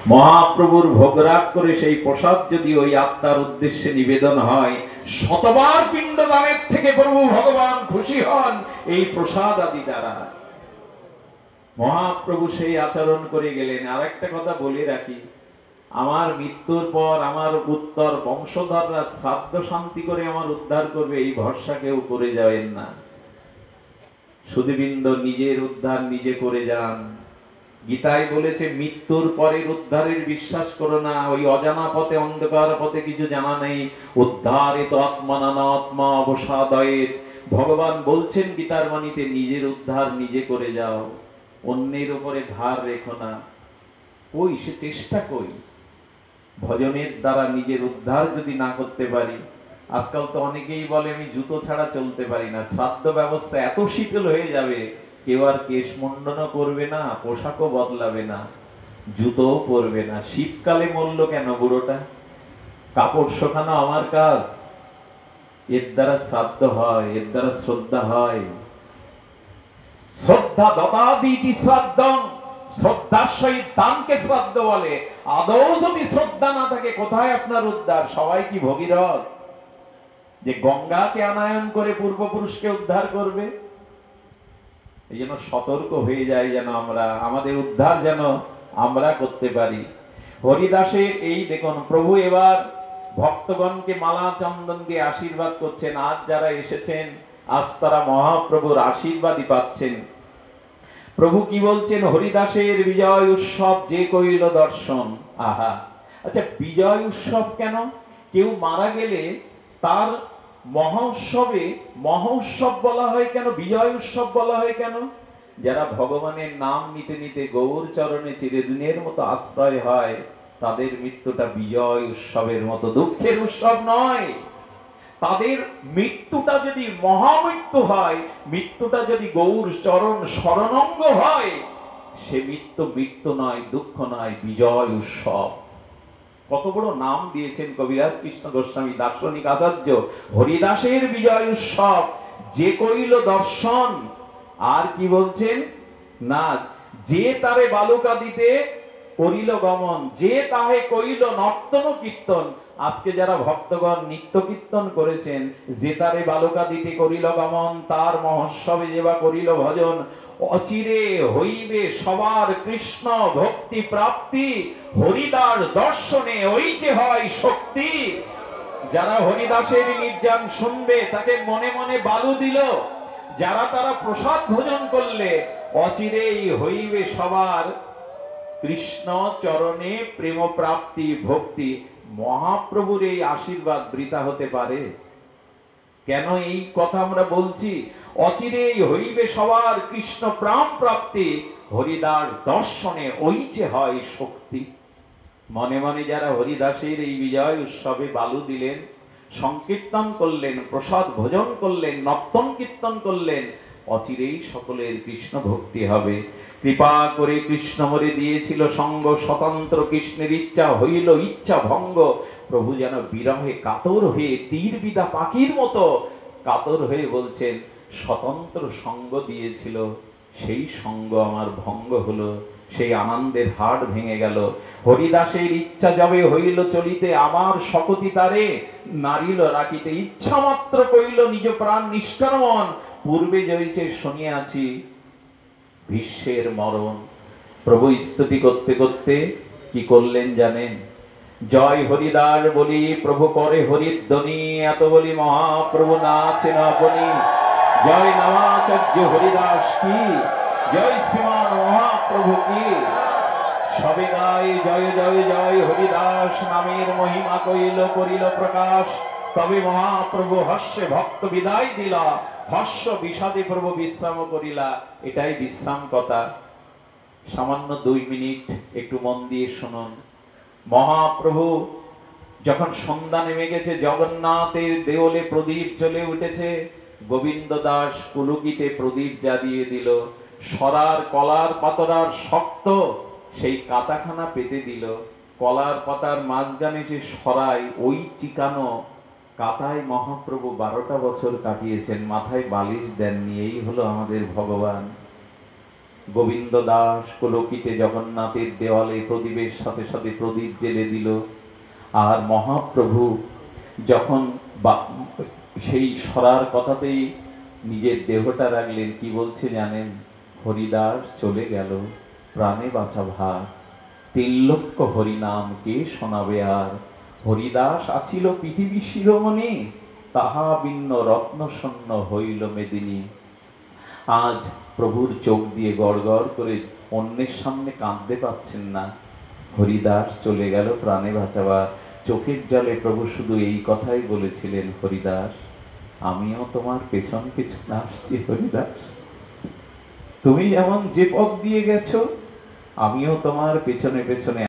মহাপ্রভুর ভোগরাগ করে সেই প্রসাদ যদি ওই আত্মার উদ্দেশ্যে নিবেদন হয়, শতবার পিণ্ডদানের থেকে প্রভু ভগবান খুশি হন এই প্রসাদ আদি দ্বারা। মহাপ্রভু সেই আচরণ করে গেলেন। আর একটা কথা বলে রাখি, আমার মৃত্যুর পর আমার উত্তর বংশধররা শ্রাদ্ধ শান্তি করে আমার উদ্ধার করবে এই ভরসা কেউ করে যাবেন না। সুধীবৃন্দ, নিজের উদ্ধার নিজে করে যান। গীতায় বলেছে মৃত্যুর পরের উদ্ধারের বিশ্বাস করো না। ওই অজানা পথে, অন্ধকার পথে কিছু জানা নেই। উদ্ধারিত আত্মানাত্মা অবসাদয়েত। ভগবান বলছেন গীতার বাণীতে, নিজের উদ্ধার নিজে করে যাও, অন্যের উপরে ভার রেখো না। কই সে চেষ্টা? কই ভজনের দ্বারা নিজের উদ্ধার যদি না করতে পারি? আজকাল তো অনেকেই বলে আমি জুতো ছাড়া চলতে পারি না। শ্রাদ্ধ ব্যবস্থা এত শিথিল হয়ে যাবে, কেউ আর কেশ মুন্ডনও করবে না, পোশাকও বদলাবে না, জুতোও পরবে না। শীতকালে মরল কেন বুড়োটা? কাপড় শোকানো আমার কাজ? এর দ্বারা শ্রাদ্ধ হয়, এর দ্বারা শ্রদ্ধা হয়। শ্রদ্ধা দদাদিতি শ্রাদ্ধং, শ্রদ্ধার সহিত দানকে শ্রাদ্ধ বলে। আদৌ যদি শ্রদ্ধা না থাকে, কোথায় আপনার উদ্ধার? সবাই কি ভগীরথ যে গঙ্গাকে আনায়ন করে পূর্বপুরুষকে উদ্ধার করবে? এই জন্য সতর্ক হয়ে যায়, যেন আমরা আমাদের উদ্ধার যেন আমরা করতে পারি। হরিদাসের এই দেখুন, প্রভু এবার ভক্তগণকে মালা চন্দন দিয়ে আশীর্বাদ করছেন। আজ যারা এসেছেন, আজ তারা মহাপ্রভুর আশীর্বাদই পাচ্ছেন। প্রভু কি বলছেন? হরিদাসের বিজয় উৎসব যে কইল দর্শন। আহা, আচ্ছা, বিজয় উৎসব কেন? কেউ মারা গেলে তার মহোৎসবে মহোৎসব বলা হয় কেন? বিজয় উৎসব বলা হয় কেন? যারা ভগবানের নাম নিতে নিতে গৌর চরণে চিরদিনের মতো আশ্রয় হয়, তাদের মৃত্যুটা বিজয় উৎসবের মতো দুঃখের উৎসব নয়। তাদের মৃত্যুটা যদি মহামৃত্যু হয়, মৃত্যুটা যদি গৌর চরণ শরণাঙ্গ হয়, সে মৃত্যু মৃত্যু নয়, দুঃখ নয়, বিজয় উৎসব। কত বড় নাম দিয়েছেন কবিরাজ কৃষ্ণ গোস্বামী, দার্শনিক আচার্য। হরিদাসের বিজয় উৎসব যে কইল দর্শন। আর কি বলছেন? না, যে তারে বালুকা দিতে করিল গমন, যে তাহে কইল নর্তন কীর্তন। আজকে যারা ভক্তগণ নিত্য কীর্তন করেছেন, যে তারে বালুকা দিতে করিল গমন, তার মহোৎসবে যেবা করিল ভজন, অচিরে হইবে সবার কৃষ্ণ ভক্তি প্রাপ্তি, হরিদাস দর্শনে ওই যে হয় শক্তি। যারা হরিদাসের নির্যান শুনবে, তাকে মনে মনে বালু দিল, যারা তারা প্রসাদ ভোজন করলে, অচিরেই হইবে সবার কৃষ্ণ চরণে প্রেম প্রাপ্তি ভক্তি। মহাপ্রভুর এই আশীর্বাদ বৃথা হতে পারে? কেন এই কথা আমরা বলছি? অচিরেই হইবে সবার কৃষ্ণ প্রাণ প্রাপ্তি, হরিদাস দর্শনে ওই যে হয় শক্তি। মনে মনে যারা হরিদাসের এই বিজয় উৎসবে বালু দিলেন, সংকীর্তন করলেন, প্রসাদ ভোজন করলেন, নর্তন কীর্তন করলেন, অচিরেই সকলের কৃষ্ণ ভক্তি হবে। কৃপা করে কৃষ্ণ মরে দিয়েছিল সঙ্গ, স্বতন্ত্র কৃষ্ণের ইচ্ছা হইল ইচ্ছা ভঙ্গ। প্রভু যেন বিরহে কাতর হয়ে তীর বিদা পাখির মতো কাতর হয়ে বলছেন, স্বতন্ত্র সঙ্গ দিয়েছিল, সেই সঙ্গ আমার ভঙ্গ হলো, সেই আনন্দের হাট ভেঙে গেল। হরিদাসের ইচ্ছা যাবে হইল চলিতে, আমার শকতি তারে নারিল রাখিতে, ইচ্ছা মাত্র কইল নিজ প্রাণ নিষ্কর্মণ, পূর্বে জয়িতে শুনিয়াছি ভীষ্মের মরণ। প্রভু স্তুতি করতে করতে কি করলেন জানেন? জয় হরিদাস বলি প্রভু করে হরিধ্বনি, এত বলি মহাপ্রভু নাচেন আপনি। জয় নামাচার্য হরিদাস কি, জয় শ্রীমান মহাপ্রভু কি। সবে গায় জয় জয় জয় হরিদাস, নামের মহিমা কইল করিল প্রকাশ। তবে মহাপ্রভু হর্ষে ভক্ত বিদায় দিলা, হর্ষ বিষাদে প্রভু বিশ্রাম করিলা। এটাই বিশ্রাম কথা। সামান্য 2 মিনিট একটু মন দিয়ে শুনুন। মহাপ্রভু যখন সন্ধ্যা নেমে গেছে, জগন্নাথের দেওলে প্রদীপ জ্বলে উঠেছে, গোবিন্দ দাস পুলকিতে প্রদীপ জ্বালিয়ে দিল। সরার কলার পাতরার শক্ত সেই কাতাখানা পেতে দিল। কলার পাতার মাঝখানে সে সরাই, ওই চিকানো কাতায় মহাপ্রভু 12টা বছর কাটিয়েছেন, মাথায় বালিশ দেননি। এই হলো আমাদের ভগবান। গোবিন্দ দাস কলকিতে জগন্নাথের দেওয়ালে প্রদীপের সাথে সাথে প্রদীপ জেলে দিল। আর মহাপ্রভু যখন সেই সরার কথাতেই নিজের দেহটা রাখলেন, কি বলছে জানেন? হরিদাস চলে গেল, প্রাণে বাঁচা ভার, 3 লক্ষ হরিনাম কে শোনাবে আর। হরিদাস আছিল পৃথিবী শিরোমণি, তাহা ভিন্ন রত্ন শূন্য হইল মেদিনী। আজ প্রভুর চোখ দিয়ে গড় গড় করে অন্যের সামনে কাঁদতে পাচ্ছেন না। হরিদাস চলে গেল প্রাণে বাঁচাবার। চোখের জলে প্রভু শুধু এই কথাই বলেছিলেন, হরিদাস আমিও তোমার পেছন পেছন আসছি। হরিদাস তুমি যেমন যে পথ দিয়ে গেছো, আমিও তোমার পেছনে পেছনে